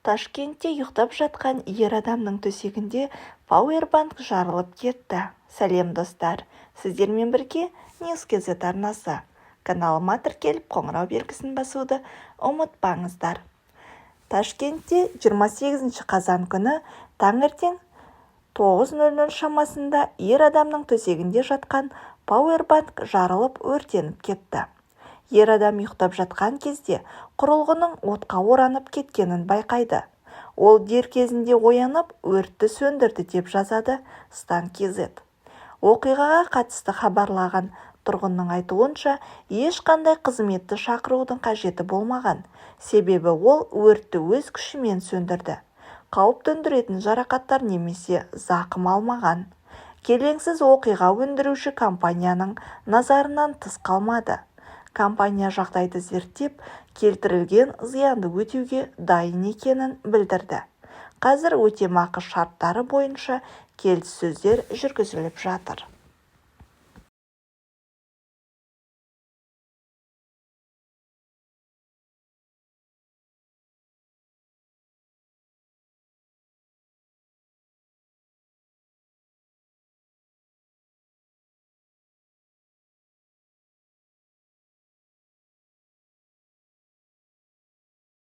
Ташкентте ұйықтап жатқан ер адамның төсегінде пауэрбанк жарылып кетті. Сәлем достар, сіздермен бірге Ньюс-кз арнасы. Каналыма тіркеліп қоңырау белгісін басуды ұмытпаңыздар. Ташкентте 28 қазан күні таңертең 9:00 шамасында ер адамның төсегінде жатқан пауэрбанк жарылып өртеніп кетті. Ер адам ұйықтап жатқан кезде құрылғының отқа оранып кеткенін байқайды. Ол дер кезінде оянып, өртті сөндірді деп жазады Стан.кз. Оқиғаға қатысты хабарлаған тұрғынның айтуынша, ешқандай қызметті шақырудың қажеті болмаған. Себебі ол өртті өз күшімен сөндірді. Қауіп төндіретін жарақаттар немесе зақым алмаған. Келеңсіз оқиға өндіруші компанияның назарынан тыс қалмады. Компания жағдайды зерттеп, келтірілген зиянды өтеуге дайын екенін білдірді. Қазір өтемақы шарттары бойынша келіссөздер жүргізіліп жатыр.